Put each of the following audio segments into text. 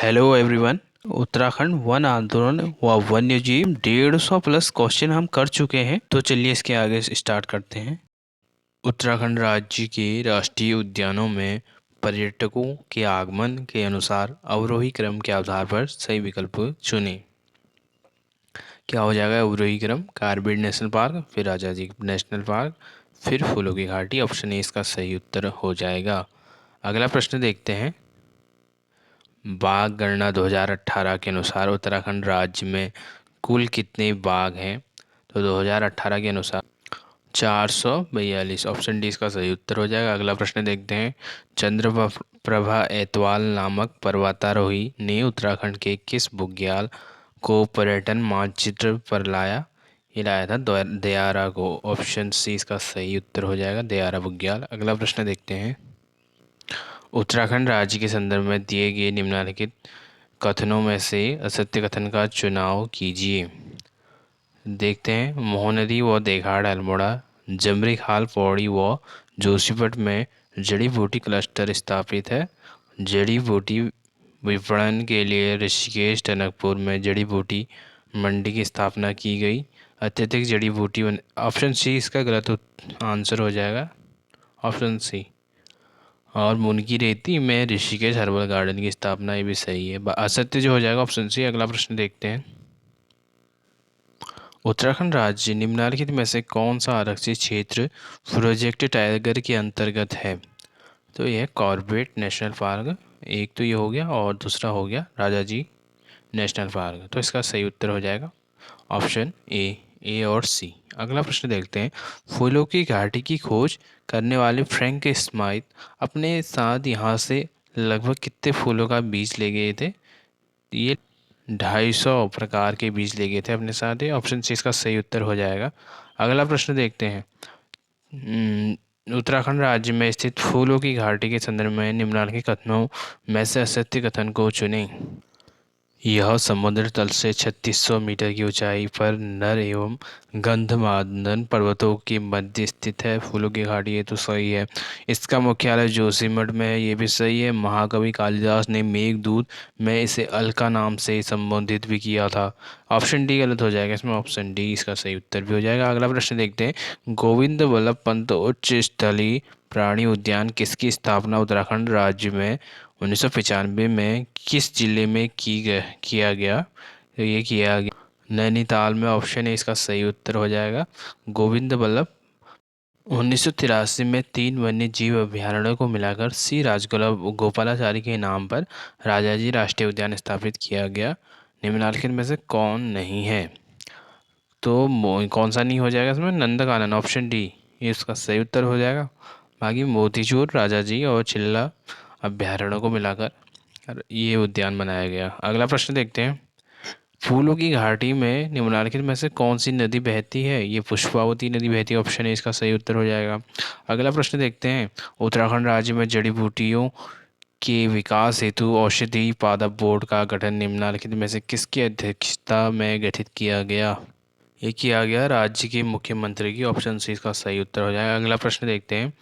Hello everyone. Uttarakhand one आंदोलन व वन्य जीव 150 प्लस क्वेश्चन हम कर चुके हैं, तो चलिए इसके आगे स्टार्ट करते हैं। उत्तराखंड राज्य के राष्ट्रीय उद्यानों में पर्यटकों के आगमन के अनुसार अवरोही क्रम के आधार पर सही विकल्प चुनें। क्या हो जाएगा? अवरोही क्रम, कार्बेट नेशनल पार्क, फिर राजा जी नेशनल पार्क, फिर फूलों की घाटी। ऑप्शन ए इसका सही उत्तर हो जाएगा। अगला प्रश्न देखते हैं। बाघ गणना 2018 के अनुसार उत्तराखंड राज्य में कुल कितने बाघ हैं? तो 2018 के अनुसार 442। ऑप्शन डी इसका सही उत्तर हो जाएगा। अगला प्रश्न देखते हैं। चंद्रप्रभा एतवाल नामक पर्वतारोही ने उत्तराखंड के किस बुग्याल को पर्यटन मानचित्र पर लाया? ये लाया था दयारा को। ऑप्शन सी इसका सही उत्तर हो जाएगा, दयारा बुग्याल। अगला प्रश्न देखते हैं। उत्तराखंड राज्य के संदर्भ में दिए गए निम्नलिखित कथनों में से असत्य कथन का चुनाव कीजिए। देखते हैं। मोहनदी व देघाड़ अल्मोड़ा, जमरी खाल पौड़ी व जोशीमठ में जड़ी बूटी क्लस्टर स्थापित है। जड़ी बूटी विपणन के लिए ऋषिकेश टनकपुर में जड़ी बूटी मंडी की स्थापना की गई। अत्यधिक जड़ी बूटी ऑप्शन सी इसका गलत आंसर हो जाएगा, ऑप्शन सी। और मुनकी रेती में ऋषिकेश हर्बल गार्डन की स्थापना, ये भी सही है। असत्य जो हो जाएगा ऑप्शन सी। अगला प्रश्न देखते हैं। उत्तराखंड राज्य निम्नलिखित में से कौन सा आरक्षित क्षेत्र प्रोजेक्ट टाइगर के अंतर्गत है? तो यह कॉर्बेट नेशनल पार्क, एक तो ये हो गया, और दूसरा हो गया राजा जी नेशनल पार्क। तो इसका सही उत्तर हो जाएगा ऑप्शन ए और सी। अगला प्रश्न देखते हैं। फूलों की घाटी की खोज करने वाले फ्रैंक स्माइथ अपने साथ यहाँ से लगभग कितने फूलों का बीज ले गए थे? ये 250 प्रकार के बीज ले गए थे अपने साथ। ये ऑप्शन सी इसका सही उत्तर हो जाएगा। अगला प्रश्न देखते हैं। उत्तराखंड राज्य में स्थित फूलों की घाटी के संदर्भ में निम्नलिखित कथनों में से असत्य कथन को चुनें। यह समुद्र तल से 3600 मीटर की ऊंचाई पर नर एवं गंधमादन पर्वतों के मध्य स्थित है। फूलों की घाटी, ये तो सही है। इसका मुख्यालय जोशीमठ में है, ये भी सही है। महाकवि कालिदास ने मेघदूत में इसे अलका नाम से संबोधित भी किया था। ऑप्शन डी गलत हो जाएगा इसमें, ऑप्शन डी इसका सही उत्तर भी हो जाएगा। अगला प्रश्न देखते हैं। गोविंद वल्लभ पंत उच्च स्थलीय प्राणी उद्यान किसकी स्थापना उत्तराखंड राज्य में 1995 में किस जिले में किया गया? तो ये किया गया नैनीताल में। ऑप्शन है इसका सही उत्तर हो जाएगा। गोविंद वल्लभ 1983 में 3 वन्य जीव अभ्यारण्यों को मिलाकर सी राजगोपालाचारी के नाम पर राजाजी राष्ट्रीय उद्यान स्थापित किया गया। निम्नलिखित में से कौन नहीं है? तो कौन सा नहीं हो जाएगा इसमें? नंदकानन, ऑप्शन डी ये इसका सही उत्तर हो जाएगा। बाकी मोतीचूर, राजाजी और चिल्ला अभ्यारण्यों को मिलाकर ये उद्यान बनाया गया। अगला प्रश्न देखते हैं। फूलों की घाटी में निम्नलिखित में से कौन सी नदी बहती है? ये पुष्पावती नदी बहती है। ऑप्शन है इसका सही उत्तर हो जाएगा। अगला प्रश्न देखते हैं। उत्तराखंड राज्य में जड़ी बूटियों के विकास हेतु औषधि पादप बोर्ड का गठन निम्नलिखित में से किसकी अध्यक्षता में गठित किया गया? ये किया गया राज्य के मुख्यमंत्री की। ऑप्शन सी इसका सही उत्तर हो जाएगा। अगला प्रश्न देखते हैं।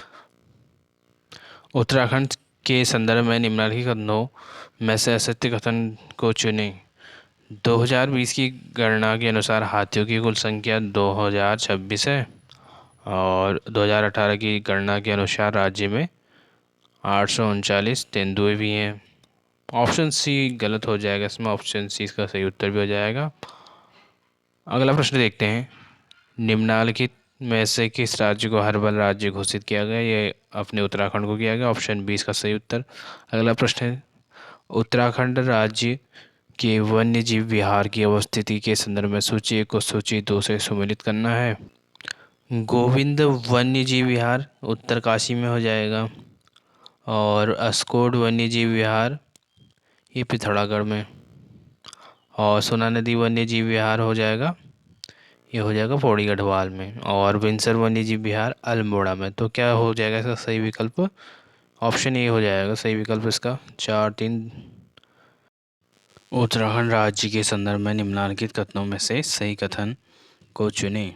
उत्तराखंड के संदर्भ में निम्नलिखित कथनों में से असत्य कथन को चुनें। 2020 की गणना के अनुसार हाथियों की कुल संख्या 2026 है, और 2018 की गणना के अनुसार राज्य में 839 तेंदुए भी हैं। ऑप्शन सी गलत हो जाएगा इसमें, ऑप्शन सी इसका सही उत्तर भी हो जाएगा। अगला प्रश्न देखते हैं। निम्नलिखित में से किस राज्य को हर्बल राज्य घोषित किया गया? ये अपने उत्तराखंड को किया गया। ऑप्शन बी इसका सही उत्तर। अगला प्रश्न है। उत्तराखंड राज्य के वन्य जीव विहार की अवस्थिति के संदर्भ में सूची 1 को सूची 2 से सम्मिलित करना है। गोविंद वन्य जीव विहार उत्तरकाशी में हो जाएगा, और अस्कोड वन्य जीव विहार ये पिथौरागढ़ में, और सोना नदी वन्य जीव विहार हो जाएगा, ये हो जाएगा पौड़ी गढ़वाल में, और विंसर वन्य जीव विहार अल्मोड़ा में। तो क्या हो जाएगा इसका सही विकल्प? ऑप्शन ए हो जाएगा सही विकल्प इसका। 4-3। उत्तराखंड राज्य के संदर्भ में निम्नलिखित कथनों में से सही कथन को चुनें।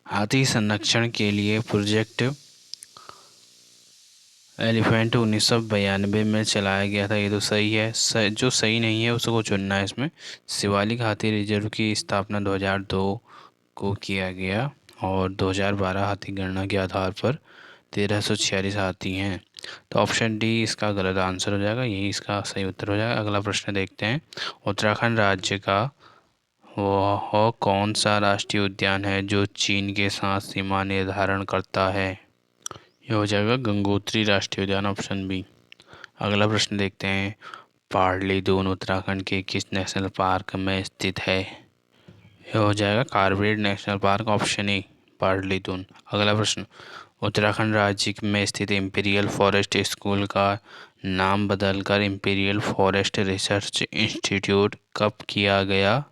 हाथी संरक्षण के लिए प्रोजेक्ट एलिफेंट 1992 में चलाया गया था, ये तो सही है। जो सही नहीं है उसको चुनना है इसमें। शिवालिक हाथी रिजर्व की स्थापना 2002 को किया गया और 2012 हाथी गणना के आधार पर 1346 हाथी हैं। तो ऑप्शन डी इसका गलत आंसर हो जाएगा, यही इसका सही उत्तर हो जाएगा। अगला प्रश्न देखते हैं। उत्तराखंड राज्य का वह कौन सा राष्ट्रीय उद्यान है जो चीन के साथ सीमा निर्धारण करता है? यह हो जाएगा गंगोत्री राष्ट्रीय उद्यान, ऑप्शन बी। अगला प्रश्न देखते हैं। पाडली-दून उत्तराखंड के किस नेशनल पार्क में स्थित है? यह हो जाएगा Corbett national park, option A पाडली-दून। अगला प्रश्न। उत्तराखंड राज्य में स्थित इंपीरियल फॉरेस्ट स्कूल का नाम बदलकर इंपीरियल फॉरेस्ट रिसर्च इंस्टीट्यूट कब किया गया?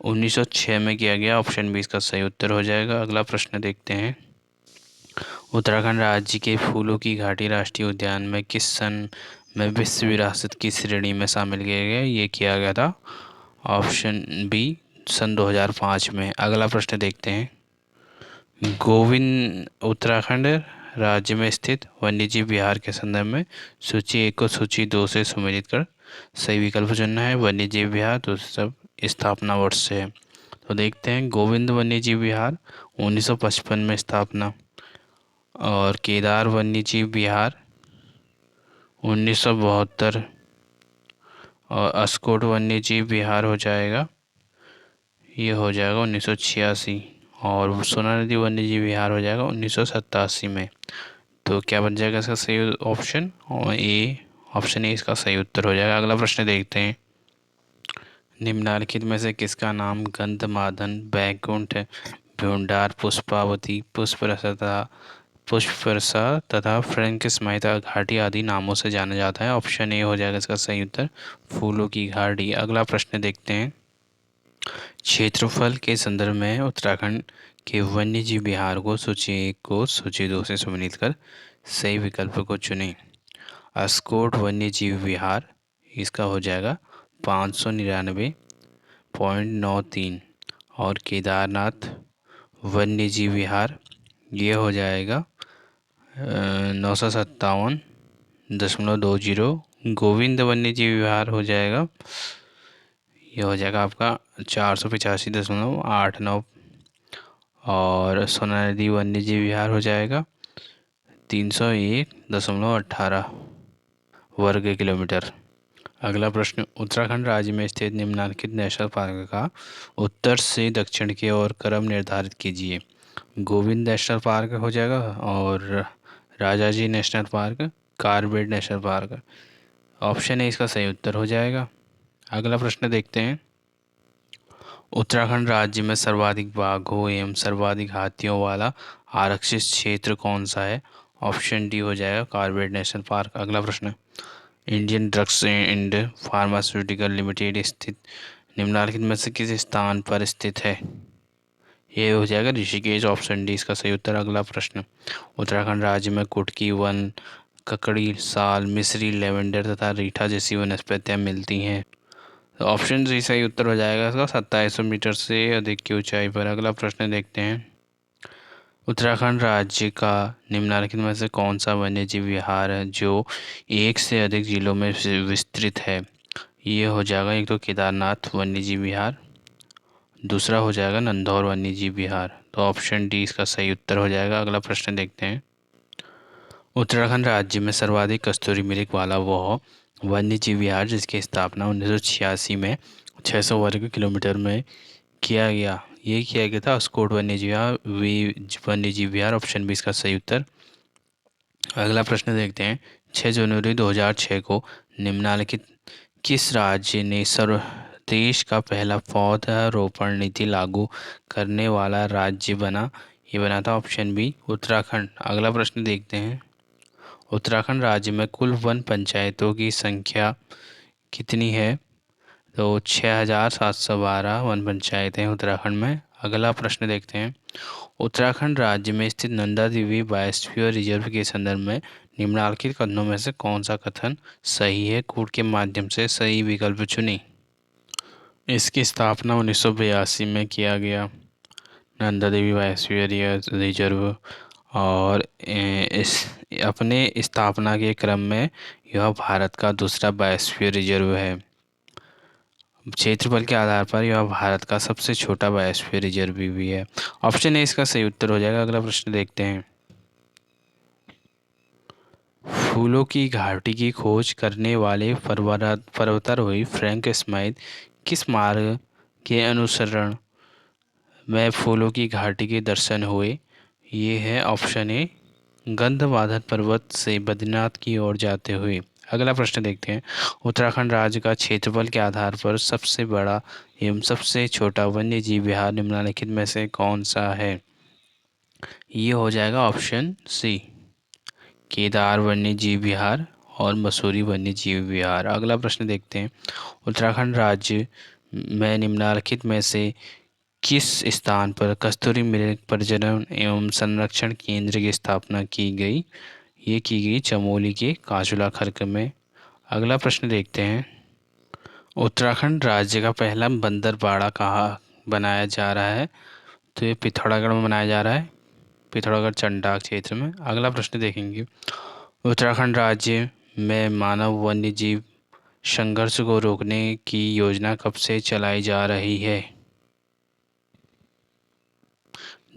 1906 में किया गया, ऑप्शन बी इसका सही उत्तर हो जाएगा। अगला प्रश्न देखते हैं। उत्तराखंड राज्य के फूलों की घाटी राष्ट्रीय उद्यान में किस सन में विश्व विरासत की श्रेणी में शामिल किया गया? ये किया गया था, ऑप्शन बी सन 2005 में। अगला प्रश्न देखते हैं। गोविंद उत्तराखंड राज्य में स्थित वन्यजीव विहार के संदर्भ में सूची 1 को सूची 2 से सम्मिलित कर सही विकल्प चुनना है। वन्यजीव विहार तो सब स्थापना वर्ष से है, तो देखते हैं। गोविंद वन्यजीव विहार 1955 में स्थापना, और केदार वन्यजीव विहार 1972, और अस्कोट वन्यजीव विहार हो जाएगा, ये हो जाएगा 1986, और सोना नदी वन्यजीव विहार हो जाएगा 1987 में। तो क्या बन जाएगा इसका सही ऑप्शन? और ए, ऑप्शन ए इसका सही उत्तर हो जाएगा। अगला प्रश्न देखते हैं। निम्नलिखित में से किसका नाम गंधमादन, बैकुंठ, भ्यूंडार, पुष्पावती, पुष्परसा तथा फ्रैंकिस मेहता घाटी आदि नामों से जाना जाता है? ऑप्शन ए हो जाएगा इसका सही उत्तर, फूलों की घाटी। अगला प्रश्न देखते हैं। क्षेत्रफल के संदर्भ में उत्तराखंड के वन्यजीव विहार को सूची 1 को सूची 2 से सम्मिलित कर सही विकल्प को चुनें। अस्कोट वन्यजीव विहार, इसका हो जाएगा 599.93, और केदारनाथ वन्यजीव विहार ये हो जाएगा 957.20। गोविंद वन्यजीव विहार हो जाएगा, ये हो जाएगा आपका 485.89, और सोना नदी वन्यजीव विहार हो जाएगा 301.18 वर्ग किलोमीटर। अगला प्रश्न। उत्तराखंड राज्य में स्थित निम्नलिखित नेशनल पार्क का उत्तर से दक्षिण की ओर क्रम निर्धारित कीजिए। गोविंद नेशनल पार्क हो जाएगा, और Rajaji national park, Corbett national park, option A इसका सही उत्तर हो जाएगा। अगला प्रश्न देखते हैं। उत्तराखंड राज्य में सर्वाधिक बाघों एवं सर्वाधिक हाथियों वाला आरक्षित क्षेत्र कौन सा है? ऑप्शन डी हो जाएगा कार्बेट नेशनल पार्क। अगला प्रश्न। Indian drugs and pharmaceutical limited स्थित निम्नलिखित में से किस स्थान पर स्थित है? ये हो जाएगा ऋषिकेश, ऑप्शन डी इसका सही उत्तर। अगला प्रश्न। उत्तराखंड राज्य में कुटकी वन, ककड़ी, साल, मिश्री, लेवेंडर तथा रीठा जैसी वनस्पतियाँ मिलती हैं? तो ऑप्शन डी सही उत्तर हो जाएगा इसका 2700 मीटर से अधिक की ऊंचाई पर। अगला प्रश्न देखते हैं। उत्तराखंड राज्य का निम्नलिखित में से कौन सा वन्यजीव विहार है जो एक से अधिक जिलों में विस्तृत है? ये हो जाएगा एक तो केदारनाथ वन्यजीव विहार, दूसरा हो जाएगा नंधौर वन्यजीव विहार, तो ऑप्शन डी इसका सही उत्तर हो जाएगा। अगला प्रश्न देखते हैं। उत्तराखंड राज्य में सर्वाधिक कस्तूरी मृग वाला वह वन्यजीव विहार जिसकी स्थापना 1986 में 600 वर्ग किलोमीटर में किया गया, ये किया गया था अस्कोट वन्यजीव विहार, ऑप्शन बी इसका सही उत्तर। अगला प्रश्न देखते हैं। 6 जनवरी 2006 को निम्नलिखित किस राज्य ने देश का पहला पौधारोपण नीति लागू करने वाला राज्य बना? ये बना था ऑप्शन बी उत्तराखंड। अगला प्रश्न देखते हैं। उत्तराखंड राज्य में कुल वन पंचायतों की संख्या कितनी है? तो 6712 वन पंचायतें हैं उत्तराखंड में। अगला प्रश्न देखते हैं। उत्तराखंड राज्य में स्थित नंदा देवी बायोस्फीयर रिजर्व के संदर्भ में निम्नलिखित कथनों में से कौन सा कथन सही है? कोड के माध्यम से सही विकल्प चुनें। इसकी स्थापना 1982 में किया गया, नंदा देवी बायोस्फीयर रिजर्व, और इस अपने स्थापना के क्रम में यह भारत का दूसरा बायोस्फीयर रिजर्व है। क्षेत्रफल के आधार पर यह भारत का सबसे छोटा बायोस्फीयर रिजर्व भी है। ऑप्शन ए इसका सही उत्तर हो जाएगा। अगला प्रश्न देखते हैं। फूलों की घाटी की खोज करने वाले पर्वतारोही फ्रैंक स्माइथ किस मार्ग के अनुसरण में फूलों की घाटी के दर्शन हुए? ये है ऑप्शन ए गंधमादन पर्वत से बद्रीनाथ की ओर जाते हुए। अगला प्रश्न देखते हैं। उत्तराखंड राज्य का क्षेत्रफल के आधार पर सबसे बड़ा एवं सबसे छोटा वन्य जीव विहार निम्नलिखित में से कौन सा है? ये हो जाएगा ऑप्शन सी केदार वन्य जीव विहार और मसूरी वन्य जीव विहार। अगला प्रश्न देखते हैं। उत्तराखंड राज्य में निम्नलिखित में से किस स्थान पर कस्तूरी मृग प्रजनन एवं संरक्षण केंद्र की स्थापना की गई? ये की गई चमोली के काजूला खर्क में। अगला प्रश्न देखते हैं। उत्तराखंड राज्य का पहला बंदरबाड़ा कहाँ बनाया जा रहा है? तो ये पिथौरागढ़ में बनाया जा रहा है, पिथौरागढ़ चंडाक क्षेत्र में। अगला प्रश्न देखेंगे। उत्तराखंड राज्य में मानव वन्य जीव संघर्ष को रोकने की योजना कब से चलाई जा रही है?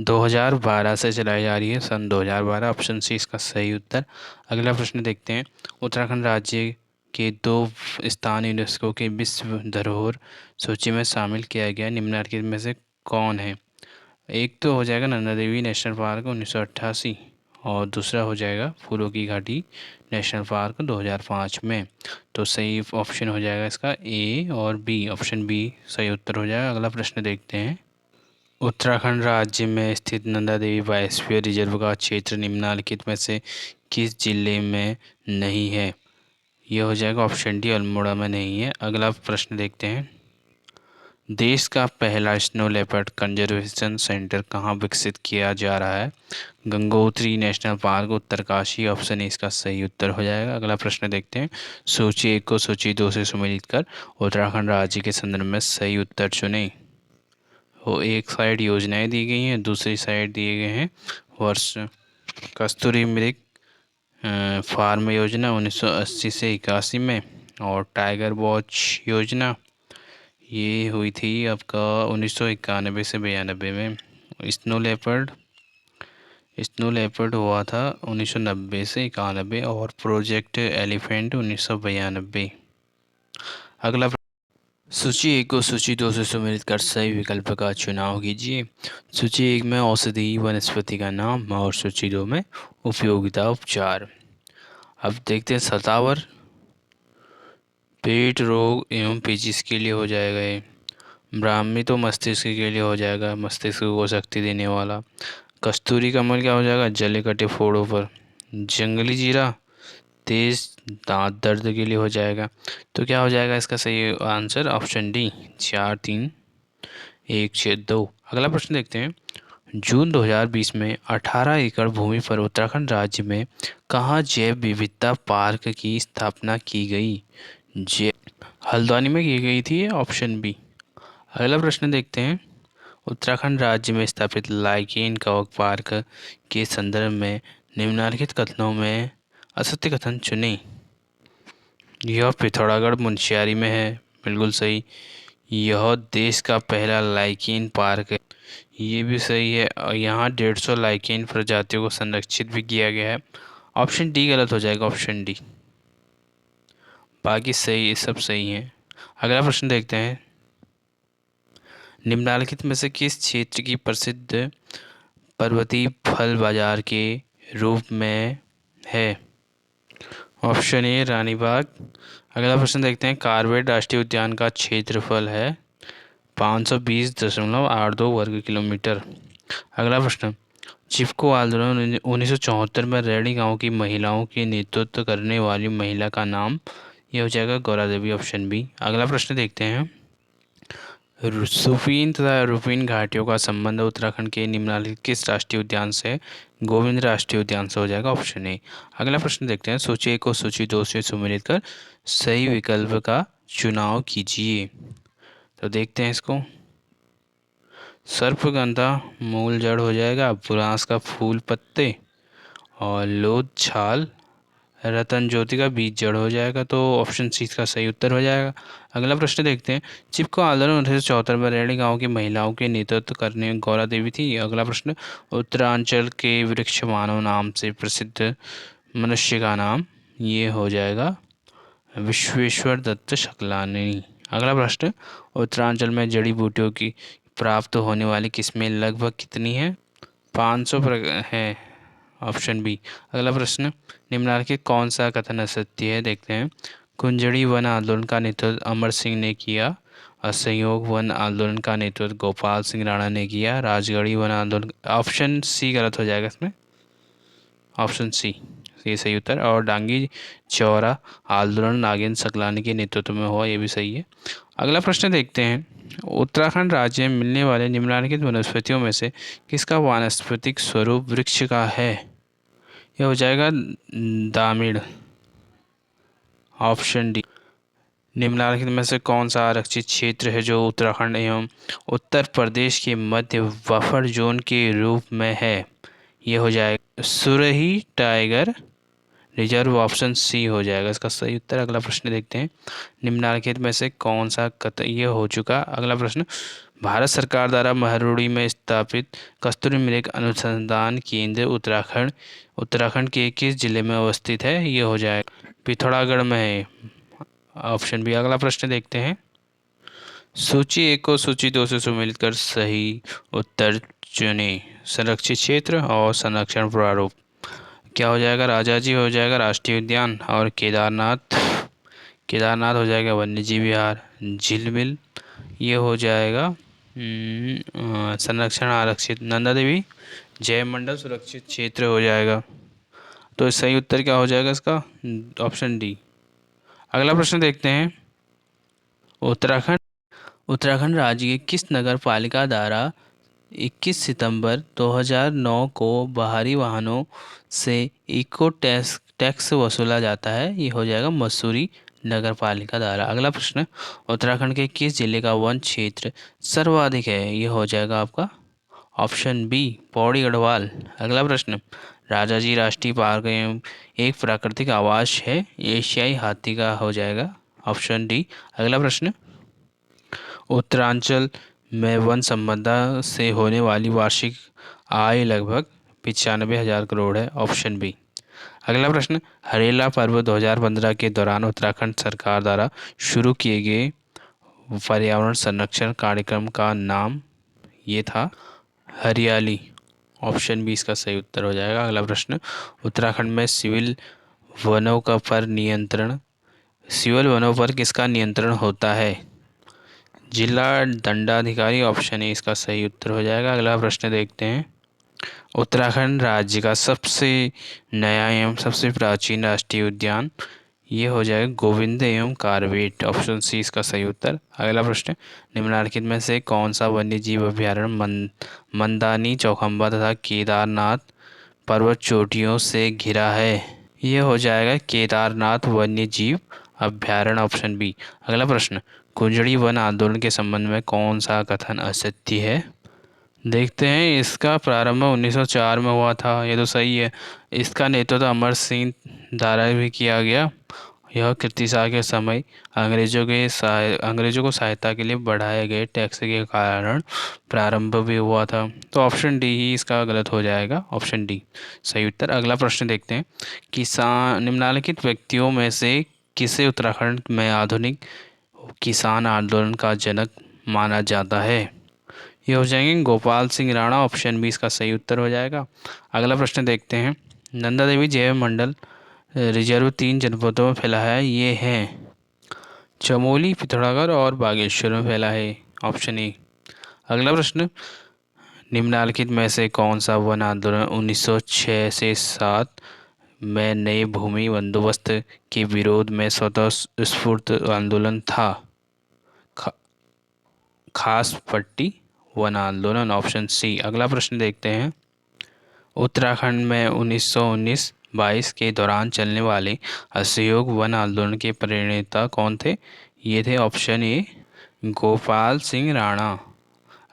2012 से चलाई जा रही है, सन 2012। ऑप्शन सी इसका सही उत्तर। अगला प्रश्न देखते हैं। उत्तराखंड राज्य के 2 स्थान यूनेस्को के विश्व धरोहर सूची में शामिल किया गया निम्नलिखित में से कौन है? एक तो हो जाएगा नंदा देवी नेशनल पार्क 1988 और दूसरा हो जाएगा फूलों की घाटी नेशनल पार्क 2005 में। तो सही ऑप्शन हो जाएगा इसका ए और बी। ऑप्शन बी सही उत्तर हो जाएगा। अगला प्रश्न देखते हैं। उत्तराखंड राज्य में स्थित नंदा देवी बायोस्फीयर रिजर्व का क्षेत्र निम्नलिखित में से किस जिले में नहीं है? यह हो जाएगा ऑप्शन डी अल्मोड़ा में नहीं है। अगला प्रश्न देखते हैं। देश का पहला स्नो लेपर्ड कंजर्वेशन सेंटर कहाँ विकसित किया जा रहा है? Gangotri national park Uttarkashi. Option A इसका सही उत्तर हो जाएगा। अगला प्रश्न देखते हैं। सूची 1 को सूची 2 से सम्मिलित कर उत्तराखंड राज्य के संदर्भ में सही उत्तर चुनें। वो एक साइड योजनाएं दी गई हैं, दूसरी साइड दिए गए हैं वर्ष। कस्तूरी मृग फार्म योजना 1980 से 81 में और टाइगर वॉच योजना ये हुई थी आपका 1991 से 92 में। स्नो लेपर्ड हुआ था 1990 से 91 और प्रोजेक्ट एलिफेंट 1992। अगला सूची 1 को सूची 2 से सम्मिलित कर सही विकल्प का चुनाव कीजिए। सूची 1 में औषधि वनस्पति का नाम और सूची 2 में उपयोगिता उपचार। अब देखते हैं। सतावर पेट रोग एवं पेचिश के लिए हो जाएगा ये। ब्राह्मी तो मस्तिष्क के लिए हो जाएगा, मस्तिष्क को शक्ति देने वाला। कस्तूरी कमल क्या हो जाएगा? जले कटे फोड़ों पर। जंगली जीरा तेज दांत दर्द के लिए हो जाएगा। तो क्या हो जाएगा इसका सही आंसर? Option D 4 3 1 6 2। अगला प्रश्न देखते हैं। जून 2020 में 18 एकड़ भूमि पर उत्तराखंड राज्य में कहाँ जैव विविधता पार्क की स्थापना की गई? हल्द्वानी में की गई थी। Option B. अगला प्रश्न देखते हैं। उत्तराखंड राज्य में स्थापित लाइकेन कवक पार्क के संदर्भ में निम्नलिखित कथनों में असत्य कथन चुनें। यह पिथौरागढ़ मुनस्यारी में है, बिल्कुल सही। यह देश का पहला लाइकेन पार्क है, ये भी सही है। और यहाँ 150 लाइकेन प्रजातियों को संरक्षित भी किया गया है। ऑप्शन डी गलत हो जाएगा, ऑप्शन डी। बाकी सही, सब सही है। अगला प्रश्न देखते हैं। निम्नलिखित में से किस क्षेत्र की प्रसिद्ध पर्वतीय फल बाजार के रूप में है? Option A Ranibagh. अगला प्रश्न देखते हैं। कॉर्बेट राष्ट्रीय उद्यान का क्षेत्रफल है 520.82 वर्ग किलोमीटर। अगला प्रश्न। चिपको आंदोलन 1974 में रैणी गांव की महिलाओं की नेतृत्व करने वाली महिला का नाम? यह हो जाएगा गौरा देवी। Option B. अगला प्रश्न देखते हैं। सुफीन तथा रूपीन घाटियों का संबंध उत्तराखंड के निम्नलिखित किस राष्ट्रीय उद्यान से? गोविंद राष्ट्रीय उद्यान से हो जाएगा। Option A. अगला प्रश्न देखते हैं। सूची 1 को सूची 2 से सम्मिलित कर सही विकल्प का चुनाव कीजिए। तो देखते हैं इसको। सर्पगंधा मूल जड़ हो जाएगा, बुरांस का फूल पत्ते, और लोध छाल, रतन ज्योति का बीज जड़ हो जाएगा। तो ऑप्शन सी का सही उत्तर हो जाएगा। अगला प्रश्न देखते हैं। चिपको आंदोलन 1974 में रेणी गांव की महिलाओं के नेतृत्व करने गौरा देवी थी। अगला प्रश्न। उत्तरांचल के वृक्ष मानव नाम से प्रसिद्ध मनुष्य का नाम, ये हो जाएगा विश्वेश्वर दत्त शुक्लानी। अगला प्रश्न। उत्तरांचल में जड़ी बूटियों की प्राप्त होने वाली किस्में लगभग कितनी हैं? 500 है, ऑप्शन बी। अगला प्रश्न। निम्नलिखित कौन सा कथन असत्य है? देखते हैं। कुंजड़ी वन आंदोलन का नेतृत्व अमर सिंह ने किया। असहयोग वन आंदोलन का नेतृत्व गोपाल सिंह राणा ने किया। राजगढ़ी वन आंदोलन, ऑप्शन सी गलत हो जाएगा इसमें, ऑप्शन सी ये सही उत्तर। और डांगी चौरा आंदोलन नागेंद्र सकलानी के नेतृत्व में हुआ, ये भी सही है। अगला प्रश्न देखते हैं। उत्तराखंड राज्य में मिलने वाले निम्नलिखित वनस्पतियों में से किसका वानस्पतिक स्वरूप वृक्ष का है? यह हो जाएगा दामिड़, ऑप्शन डी। निम्नलिखित में से कौन सा आरक्षित क्षेत्र है जो उत्तराखंड एवं उत्तर प्रदेश के मध्य बफर जोन के रूप में है? ये हो जाएगा सुरही टाइगर रिजर्व, ऑप्शन सी हो जाएगा इसका सही उत्तर। अगला प्रश्न देखते हैं। निम्नलिखित में से कौन सा ये हो चुका। अगला प्रश्न। भारत सरकार द्वारा महरूड़ी में स्थापित कस्तूरी मृग अनुसंधान केंद्र उत्तराखंड के किस जिले में अवस्थित है? ये हो जाएगा पिथौरागढ़ में है, ऑप्शन बी। अगला प्रश्न देखते हैं। सूची 1 को सूची 2 से सम्मिलित कर सही उत्तर चुने। संरक्षित क्षेत्र और संरक्षण प्रारूप क्या हो जाएगा? राजाजी हो जाएगा राष्ट्रीय उद्यान, और केदारनाथ हो जाएगा वन्यजीव विहार। झिलमिल ये हो जाएगा संरक्षण आरक्षित। नंदा देवी जयमंडल सुरक्षित क्षेत्र हो जाएगा। तो सही उत्तर क्या हो जाएगा इसका? Option D. अगला प्रश्न देखते हैं। उत्तराखंड राज्य के किस नगर पालिका द्वारा 21 सितंबर 2009 को बाहरी वाहनों से इको टैक्स वसूला जाता है? ये हो जाएगा मसूरी नगर पालिका द्वारा। अगला प्रश्न। उत्तराखंड के किस जिले का वन क्षेत्र सर्वाधिक है? ये हो जाएगा आपका ऑप्शन बी पौड़ी गढ़वाल। अगला प्रश्न। राजाजी राष्ट्रीय पार्क एक प्राकृतिक आवास है, एशियाई हाथी का हो जाएगा, ऑप्शन डी। अगला प्रश्न। उत्तरांचल में वन संपदा से होने वाली वार्षिक आय लगभग 95,000 करोड़ है, ऑप्शन बी। अगला प्रश्न। हरेला पर्व 2015 के दौरान उत्तराखंड सरकार द्वारा शुरू किए गए पर्यावरण संरक्षण कार्यक्रम का नाम ये था हरियाली, ऑप्शन बी इसका सही उत्तर हो जाएगा। अगला प्रश्न। उत्तराखंड में सिविल वनों पर किसका नियंत्रण होता है? जिला दंडाधिकारी, ऑप्शन ए इसका सही उत्तर हो जाएगा। अगला प्रश्न देखते हैं। उत्तराखंड राज्य का सबसे नया एवं सबसे प्राचीन राष्ट्रीय उद्यान ये हो जाएगा गोविंद एवं कार्बेट, ऑप्शन सी इसका सही उत्तर। अगला प्रश्न। निम्नलिखित में से कौन सा वन्य जीव अभ्यारण्य मंदानी चौखंबा तथा केदारनाथ पर्वत चोटियों से घिरा है? ये हो जाएगा केदारनाथ वन्य जीव अभ्यारण्य, ऑप्शन बी। अगला प्रश्न। कुंजड़ी वन आंदोलन के संबंध में कौन सा कथन असत्य है? देखते हैं। इसका प्रारंभ 1904 में हुआ था, ये तो सही है। इसका नेतृत्व अमर सिंह द्वारा भी किया गया। यह कृतिसार के समय अंग्रेजों को सहायता के लिए बढ़ाए गए टैक्स के कारण प्रारंभ भी हुआ था। तो ऑप्शन डी ही इसका गलत हो जाएगा, ऑप्शन डी सही उत्तर। अगला प्रश्न देखते हैं। निम्नलिखित व्यक्तियों में से किसे उत्तराखंड में आधुनिक किसान आंदोलन का जनक माना जाता है? ये हो जाएंगे गोपाल सिंह राणा, ऑप्शन बी इसका सही उत्तर हो जाएगा। अगला प्रश्न देखते हैं। नंदा देवी जैव मंडल रिजर्व 3 जनपदों में फैला है, ये हैं चमोली, पिथौरागढ़ और बागेश्वर में फैला है, ऑप्शन ए। अगला प्रश्न। निम्नलिखित में से कौन सा वन आंदोलन 1906 से 7 में नए भूमि बंदोबस्त के विरोध में स्वतः स्फूर्त आंदोलन था? खास पट्टी वन आंदोलन, ऑप्शन सी। अगला प्रश्न देखते हैं। उत्तराखंड में 1919-22 के दौरान चलने वाले असहयोग वन आंदोलन के प्रणेता कौन थे? ये थे ऑप्शन ए गोपाल सिंह राणा।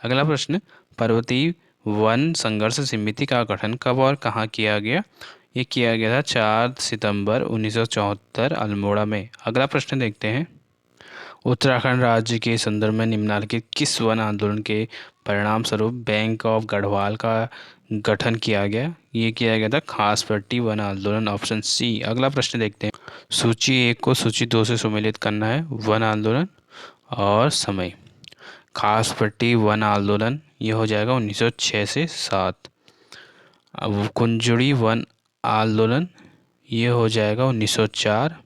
अगला प्रश्न, पर्वतीय वन संघर्ष समिति का गठन कब और कहाँ किया गया? ये किया गया था 4 सितंबर 1974 अल्मोड़ा में। अगला प्रश्न देखते हैं, उत्तराखंड राज्य के संदर्भ में निम्नलिखित किस वन आंदोलन के परिणाम स्वरूप बैंक ऑफ गढ़वाल का गठन किया गया? ये किया गया था खास पट्टी वन आंदोलन, ऑप्शन सी। अगला प्रश्न देखते हैं, सूची 1 को सूची 2 से सम्मिलित करना है। वन आंदोलन और समय। खास पट्टी वन आंदोलन ये हो जाएगा 1906 से 7। अब कुंजड़ी वन आंदोलन ये हो जाएगा 1904।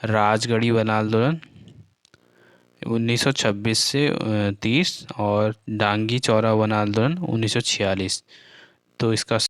राजगढ़ी वन आंदोलन 1926 से 30 और डांगी चौरा वन आंदोलन 1946। तो इसका